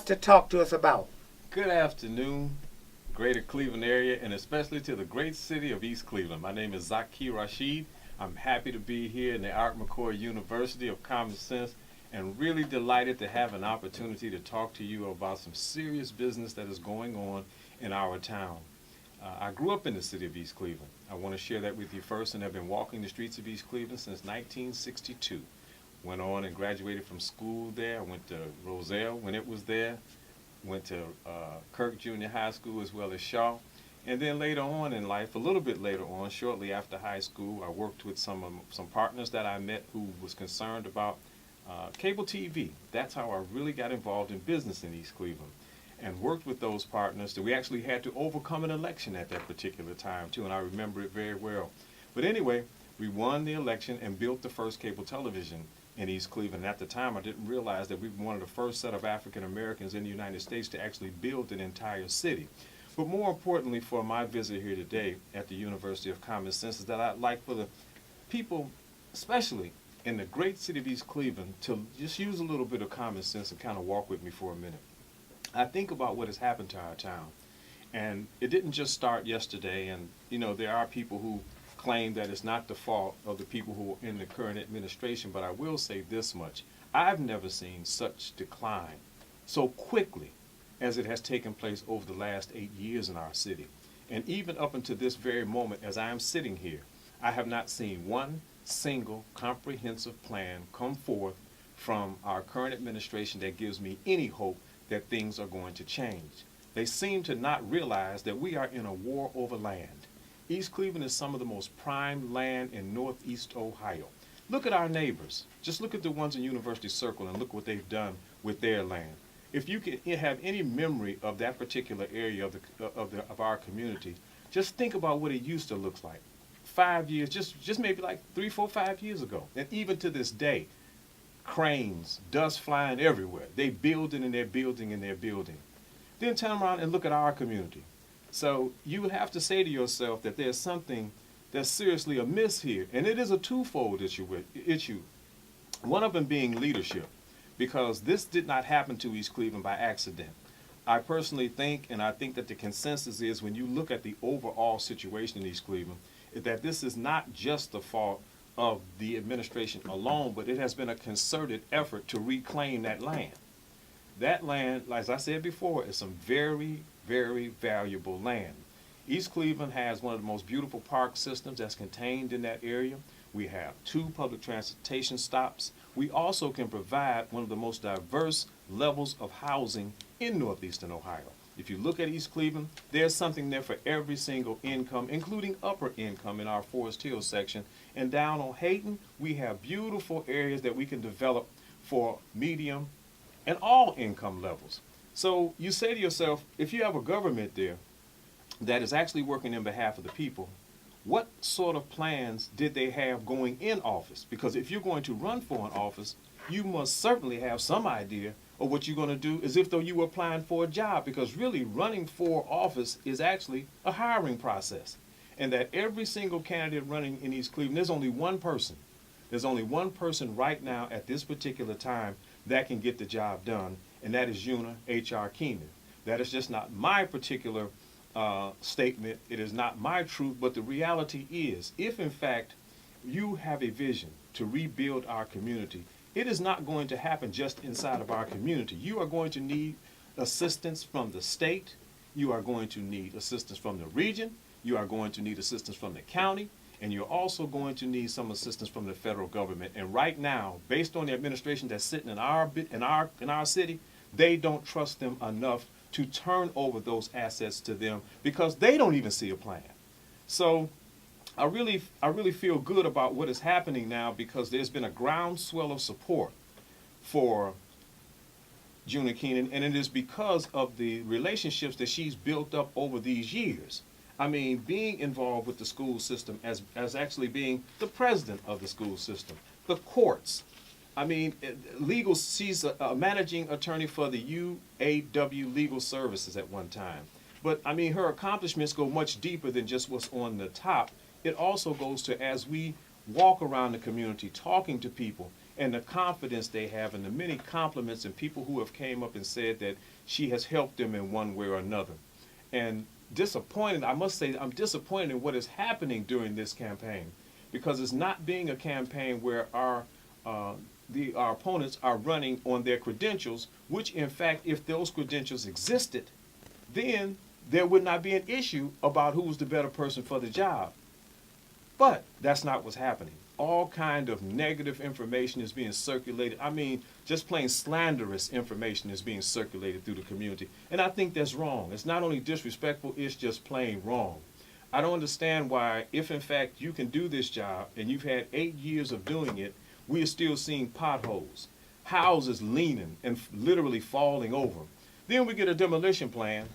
to talk to us about. Good afternoon, greater Cleveland area, and especially to the great city of East Cleveland. My name is Zaki Rashid. I'm happy to be here in the McKoy University of Common Sense and really delighted to have an opportunity to talk to you about some serious business that is going on in our town. I grew up in the city of East Cleveland. I want to share that with you first, and I've been walking the streets of East Cleveland since 1962. Went on and graduated from school there. I went to Roselle when it was there. Went to Kirk Junior High School as well as Shaw. And then later on in life, a little bit later on, shortly after high school, I worked with some partners that I met who was concerned about cable TV. That's how I really got involved in business in East Cleveland, and worked with those partners that we actually had to overcome an election at that particular time too, and I remember it very well. But anyway, we won the election and built the first cable television in East Cleveland. At the time, I didn't realize that we were one of the first set of African Americans in the United States to actually build an entire city. But more importantly for my visit here today at the University of Common Sense is that I'd like for the people, especially in the great city of East Cleveland, to just use a little bit of common sense and kind of walk with me for a minute. I think about what has happened to our town, and it didn't just start yesterday, and there are people who claim that it's not the fault of the people who are in the current administration, but I will say this much. I've never seen such decline so quickly as it has taken place over the last 8 years in our city. And even up until this very moment, as I am sitting here, I have not seen one single comprehensive plan come forth from our current administration that gives me any hope that things are going to change. They seem to not realize that we are in a war over land. East Cleveland is some of the most prime land in northeast Ohio. Look at our neighbors. Just look at the ones in University Circle and look what they've done with their land. If you can have any memory of that particular area of our community, just think about what it used to look like 5 years, just maybe like 3, 4, 5 years ago. And even to this day, cranes, dust flying everywhere. They building and they're building and they're building. Then turn around and look at our community. So you would have to say to yourself that there's something that's seriously amiss here. And it is a twofold issue. One of them being leadership, because this did not happen to East Cleveland by accident. I personally think, and I think that the consensus is when you look at the overall situation in East Cleveland, is that this is not just the fault of the administration alone, but it has been a concerted effort to reclaim that land. That land, as I said before, is some very, very valuable land. East Cleveland has one of the most beautiful park systems that's contained in that area. We have 2 public transportation stops. We also can provide one of the most diverse levels of housing in northeastern Ohio. If you look at East Cleveland, there's something there for every single income, including upper income in our Forest Hill section. And down on Hayden, we have beautiful areas that we can develop for medium and all income levels. So you say to yourself, if you have a government there that is actually working in behalf of the people, what sort of plans did they have going in office? Because if you're going to run for an office, you must certainly have some idea of what you're going to do as if though you were applying for a job, because really running for office is actually a hiring process. And that every single candidate running in East Cleveland, there's only one person. There's only one person right now at this particular time that can get the job done, and that is Una H.R. Kenon. That is just not my particular statement. It is not my truth, but the reality is, if in fact you have a vision to rebuild our community, it is not going to happen just inside of our community. You are going to need assistance from the state. You are going to need assistance from the region. You are going to need assistance from the county. And you're also going to need some assistance from the federal government. And right now, based on the administration that's sitting in our city, they don't trust them enough to turn over those assets to them because they don't even see a plan. So I really feel good about what is happening now, because there's been a groundswell of support for Una Kenon, and it is because of the relationships that she's built up over these years. I mean, being involved with the school system as actually being the president of the school system, the courts. I mean, legal, she's a managing attorney for the UAW Legal Services at one time. But I mean, her accomplishments go much deeper than just what's on the top. It also goes to, as we walk around the community talking to people, and the confidence they have, and the many compliments and people who have came up and said that she has helped them in one way or another. And disappointed, I must say, I'm disappointed in what is happening during this campaign, because it's not being a campaign where our opponents are running on their credentials, which in fact, if those credentials existed, then there would not be an issue about who's the better person for the job. But that's not what's happening. All kind of negative information is being circulated. I mean, just plain slanderous information is being circulated through the community. And I think that's wrong. It's not only disrespectful, it's just plain wrong. I don't understand why, if in fact you can do this job and you've had 8 years of doing it, we are still seeing potholes, houses leaning and literally falling over. Then we get a demolition plan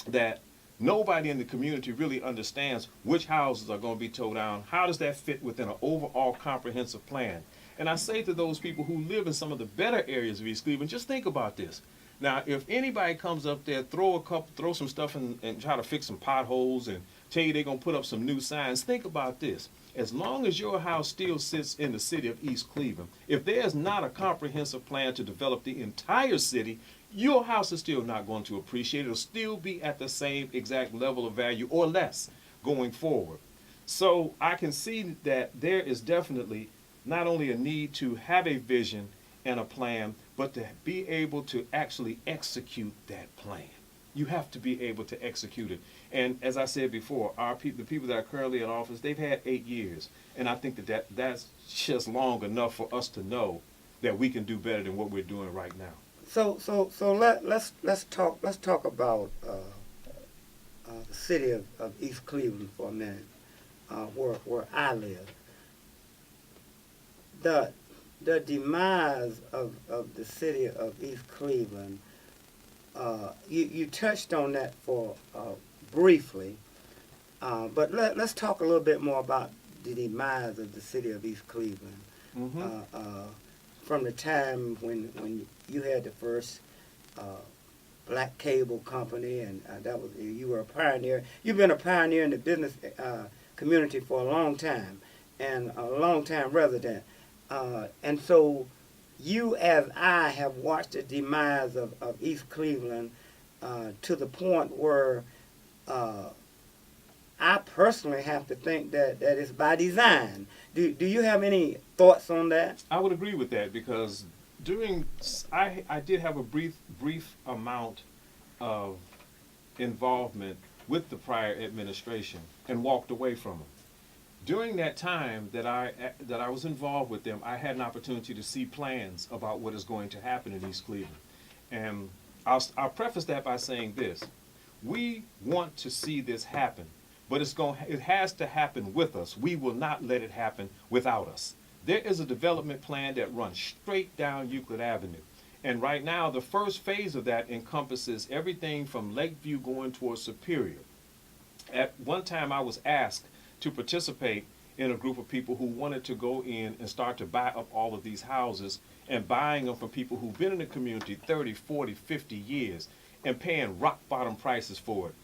that nobody in the community really understands which houses are going to be tore down. How does that fit within an overall comprehensive plan? And I say to those people who live in some of the better areas of East Cleveland, just think about this. Now, if anybody comes up there, throw some stuff in, and try to fix some potholes and tell you they're going to put up some new signs, think about this. As long as your house still sits in the city of East Cleveland, if there's not a comprehensive plan to develop the entire city, your house is still not going to appreciate it. It'll still be at the same exact level of value or less going forward. So I can see that there is definitely not only a need to have a vision and a plan, but to be able to actually execute that plan. You have to be able to execute it. And as I said before, the people that are currently in office, they've had 8 years. And I think that's just long enough for us to know that we can do better than what we're doing right now. So let's talk about the city of East Cleveland for a minute, where I live. The demise of the city of East Cleveland. You touched on that for briefly, but let's talk a little bit more about the demise of the city of East Cleveland. Mm-hmm. From the time when you had the first black cable company, and that was, you were a pioneer. You've been a pioneer in the business community for a long time, and a long time resident. And so you, as I, have watched the demise of East Cleveland to the point where I personally have to think that it's by design. Do you have any thoughts on that? I would agree with that, because I did have a brief amount of involvement with the prior administration and walked away from them. During that time that I was involved with them, I had an opportunity to see plans about what is going to happen in East Cleveland. And I'll preface that by saying this. We want to see this happen, but it has to happen with us. We will not let it happen without us. There is a development plan that runs straight down Euclid Avenue. And right now, the first phase of that encompasses everything from Lakeview going towards Superior. At one time, I was asked to participate in a group of people who wanted to go in and start to buy up all of these houses, and buying them from people who've been in the community 30, 40, 50 years and paying rock bottom prices for it.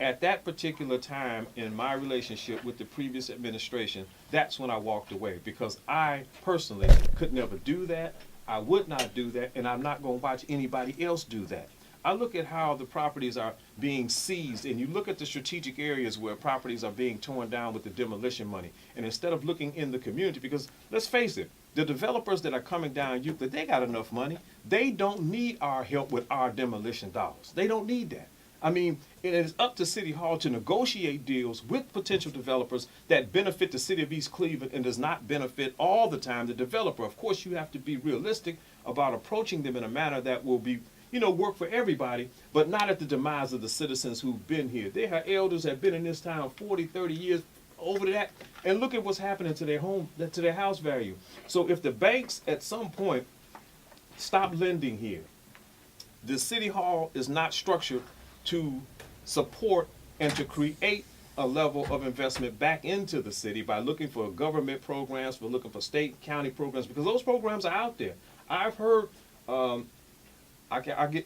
At that particular time in my relationship with the previous administration, that's when I walked away, because I personally could never do that. I would not do that, and I'm not going to watch anybody else do that. I look at how the properties are being seized, and you look at the strategic areas where properties are being torn down with the demolition money. And instead of looking in the community, because let's face it, the developers that are coming down Euclid, they got enough money. They don't need our help with our demolition dollars. They don't need that. I mean, it is up to City Hall to negotiate deals with potential developers that benefit the city of East Cleveland and does not benefit all the time the developer. Of course, you have to be realistic about approaching them in a manner that will be, work for everybody, but not at the demise of the citizens who've been here. They have elders that have been in this town 40, 30 years, over that, and look at what's happening to their home, to their house value. So if the banks at some point stop lending here, the City Hall is not structured to support and to create a level of investment back into the city by looking for government programs, for looking for state, county programs, because those programs are out there. I've heard, I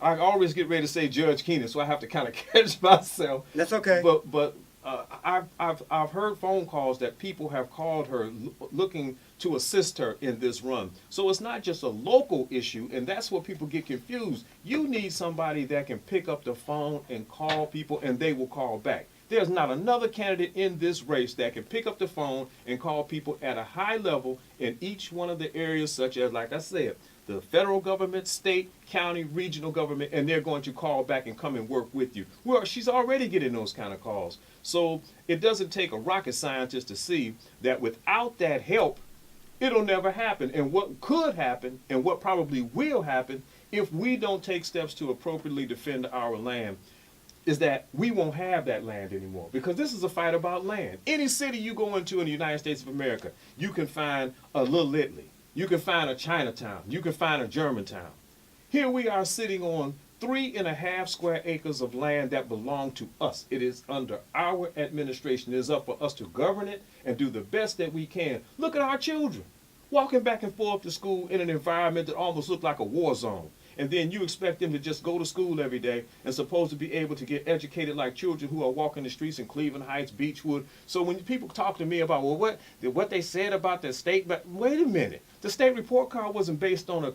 always get ready to say Judge Kenon, so I have to kind of catch myself. That's okay. But I've heard phone calls that people have called her looking to assist her in this run. So it's not just a local issue, and that's where people get confused. You need somebody that can pick up the phone and call people, and they will call back. There's not another candidate in this race that can pick up the phone and call people at a high level in each one of the areas, such as, like I said, the federal government, state, county, regional government, and they're going to call back and come and work with you. Well, she's already getting those kind of calls. So it doesn't take a rocket scientist to see that without that help, it'll never happen. And what could happen, and what probably will happen, if we don't take steps to appropriately defend our land, is that we won't have that land anymore, because this is a fight about land. Any city you go into in the United States of America, you can find a Little Italy, you can find a Chinatown, you can find a Germantown. Here we are sitting on 3.5 square acres of land that belong to us. It is under our administration. It is up for us to govern it and do the best that we can. Look at our children walking back and forth to school in an environment that almost looks like a war zone. And then you expect them to just go to school every day and supposed to be able to get educated like children who are walking the streets in Cleveland Heights, Beechwood. So when people talk to me about, well, what they said about the state, but wait a minute. The state report card wasn't based on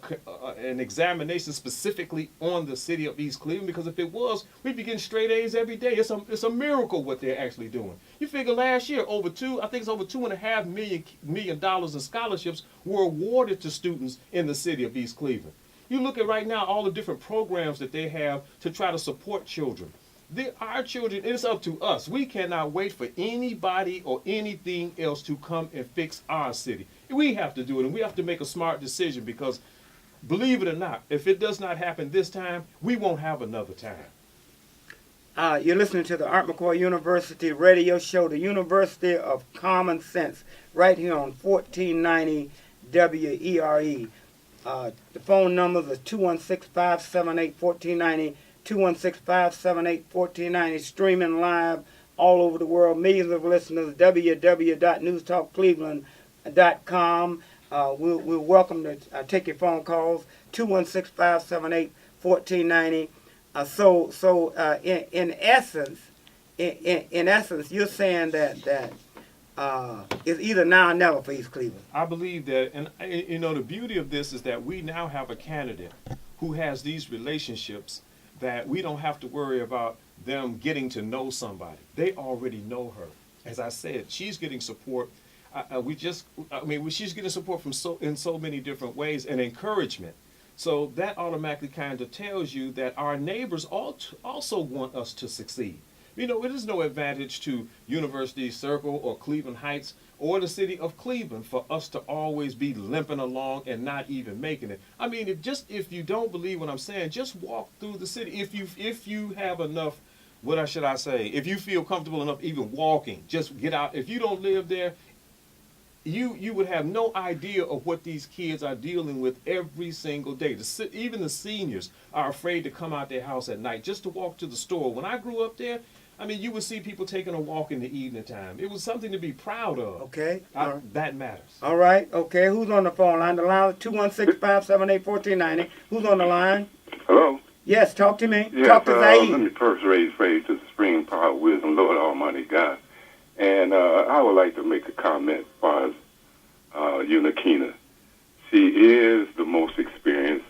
an examination specifically on the city of East Cleveland, because if it was, we'd be getting straight A's every day. It's a miracle what they're actually doing. You figure last year, over $2.5 million in scholarships were awarded to students in the city of East Cleveland. You look at right now all the different programs that they have to try to support children. Our children, it's up to us. We cannot wait for anybody or anything else to come and fix our city. We have to do it, and we have to make a smart decision, because believe it or not, if it does not happen this time, we won't have another time. You're listening to the Art McKoy University radio show, the University of Common Sense, right here on 1490 WERE. The phone numbers are 216-578-1490, 216-578-1490, streaming live all over the world. Millions of listeners, www.newstalkcleveland.com. We're welcome to take your phone calls, 216-578-1490. In essence, you're saying that it's either now or never for East Cleveland. I believe that, and the beauty of this is that we now have a candidate who has these relationships that we don't have to worry about them getting to know somebody. They already know her. As I said, she's getting support. She's getting support from in so many different ways, and encouragement. So that automatically kind of tells you that our neighbors also want us to succeed. It is no advantage to University Circle or Cleveland Heights or the city of Cleveland for us to always be limping along and not even making it. I mean, if you don't believe what I'm saying, just walk through the city. If you have enough, if you feel comfortable enough even walking, just get out. If you don't live there, you would have no idea of what these kids are dealing with every single day. Even the seniors are afraid to come out their house at night just to walk to the store. When I grew up there, you would see people taking a walk in the evening time. It was something to be proud of. Okay. That matters. All right. Okay. Who's on the phone line? The line is 216-578-1490. Who's on the line? Hello? Yes, talk to me. Yes, talk to Zaid. Let me first raise praise to the supreme power, wisdom, Lord Almighty God. And I would like to make a comment as far as Kenon. She is the most experienced,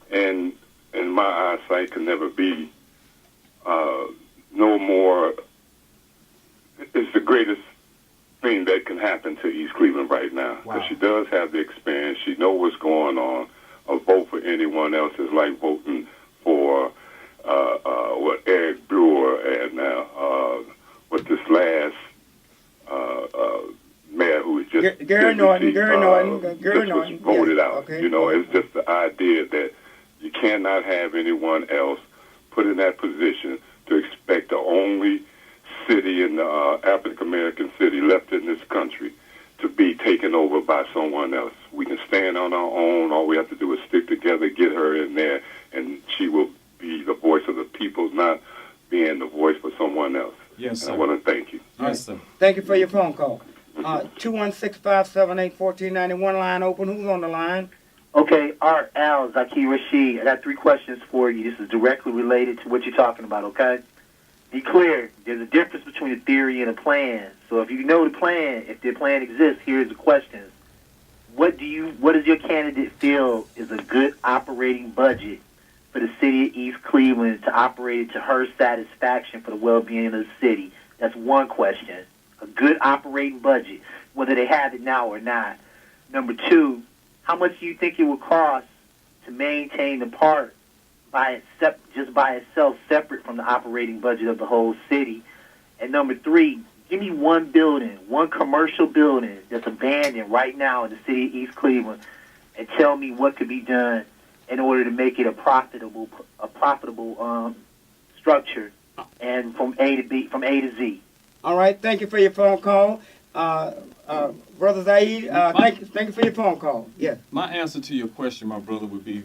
and in my eyesight can never be no more. It's the greatest thing that can happen to East Cleveland right now. Wow. Because she does have the experience. She knows what's going on. A vote for anyone else is like voting for Eric Brewer and what this last mayor who was just Gary Norton voted out. Okay. It's just the idea that you cannot have anyone else put in that position to expect the only city in the African American city left in this country to be taken over by someone else. We can stand on our own. All we have to do is stick together, get her in there, and she will be the voice of the people, not being the voice for someone else. Yes, sir. And I want to thank you. Yes, sir. Thank you for your phone call. 216-578-1490. One line open. Who's on the line? Okay, Art, Al, Zaki Rashid. I got 3 questions for you. This is directly related to what you're talking about, okay? be clear, there's a difference between a theory and a plan. So if you know the plan, if the plan exists, here's the questions. What does your candidate feel is a good operating budget for the city of East Cleveland to operate to her satisfaction for the well-being of the city? That's one question. A good operating budget, whether they have it now or not. Number two, how much do you think it would cost to maintain the park just by itself, separate from the operating budget of the whole city? And number three, give me one building, one commercial building that's abandoned right now in the city of East Cleveland, and tell me what could be done in order to make it a profitable structure, and from A to Z. All right, thank you for your phone call. Brother Zaid, thank you for your phone call. Yes. My answer to your question, my brother, would be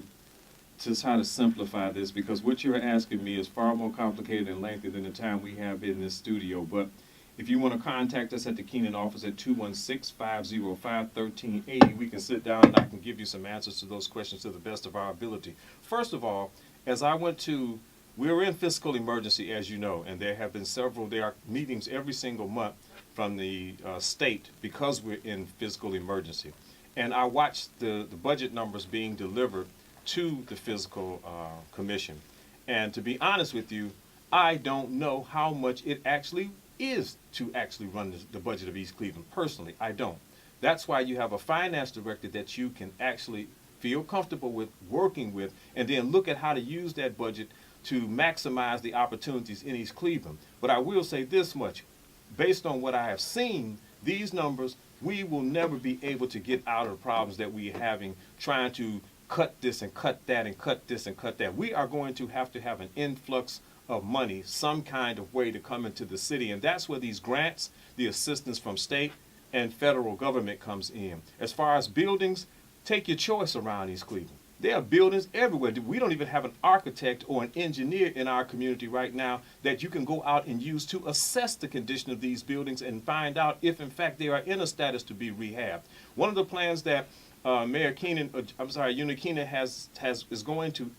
to try to simplify this, because what you're asking me is far more complicated and lengthy than the time we have in this studio. But if you want to contact us at the Kenon office at 216-505-1380, we can sit down and I can give you some answers to those questions to the best of our ability. First of all, we're in fiscal emergency, as you know, and there are meetings every single month from the state because we're in fiscal emergency. And I watched the budget numbers being delivered to the fiscal commission. And to be honest with you, I don't know how much it actually is to actually run the budget of East Cleveland. Personally, I don't. That's why you have a finance director that you can actually feel comfortable with working with, and then look at how to use that budget to maximize the opportunities in East Cleveland. But I will say this much, based on what I have seen, these numbers, we will never be able to get out of the problems that we're having trying to cut this and cut that and cut this and cut that. We are going to have an influx of money, some kind of way to come into the city. And that's where these grants, the assistance from state and federal government comes in. As far as buildings, take your choice around East Cleveland. There are buildings everywhere. We don't even have an architect or an engineer in our community right now that you can go out and use to assess the condition of these buildings and find out if, in fact, they are in a status to be rehabbed. One of the plans that Mayor Kenon, Una Kenon is going to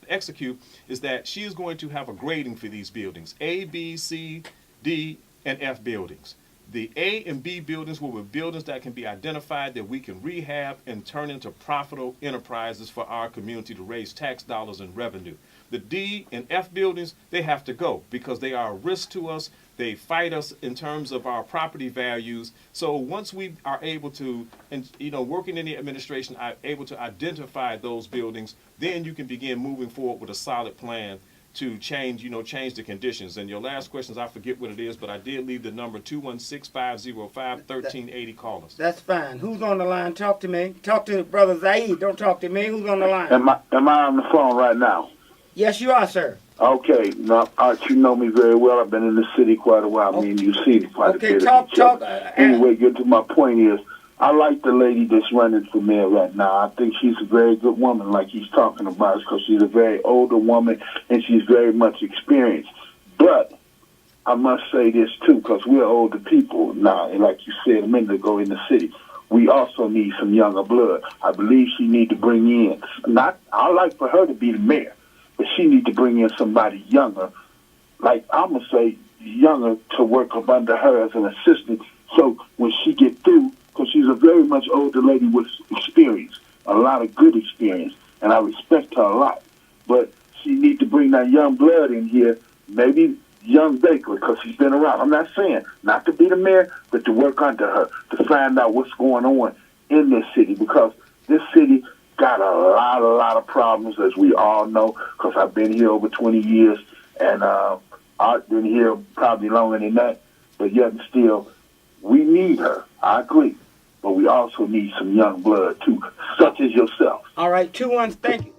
execute is that she is going to have a grading for these buildings, A, B, C, D, and F buildings. The A and B buildings will be buildings that can be identified that we can rehab and turn into profitable enterprises for our community to raise tax dollars and revenue. The D and F buildings, they have to go because they are a risk to us. They fight us in terms of our property values. So once we are able to, and working in the administration, are able to identify those buildings, then you can begin moving forward with a solid plan to change the conditions. And your last questions, I forget what it is, but I did leave the number 216-505-1380. Call us. That's fine. Who's on the line? Talk to me. Talk to Brother Zaid. Don't talk to me. Who's on the line? Am I on the phone right now? Yes, you are, sir. Okay. Now, Art, you know me very well. I've been in the city quite a while. I mean, you see quite a bit of each other. Anyway, get to my point is, I like the lady that's running for mayor right now. I think she's a very good woman, like he's talking about, because she's a very older woman and she's very much experienced. But I must say this, too, because we're older people now, and like you said a minute ago in the city, we also need some younger blood. I believe she need to bring in, I like for her to be the mayor, but she need to bring in somebody younger, like I'm going to say younger, to work up under her as an assistant. So when she get through, because she's a very much older lady with experience, a lot of good experience, and I respect her a lot. But she needs to bring that young blood in here, maybe young Baker, because she's been around. I'm not saying not to be the mayor, but to work under her, to find out what's going on in this city, because this city got a lot of problems, as we all know, because I've been here over 20 years, and I've been here probably longer than that, but yet and still, we need her. I agree. But we also need some young blood, too, such as yourself. All right, 2-1, thank you.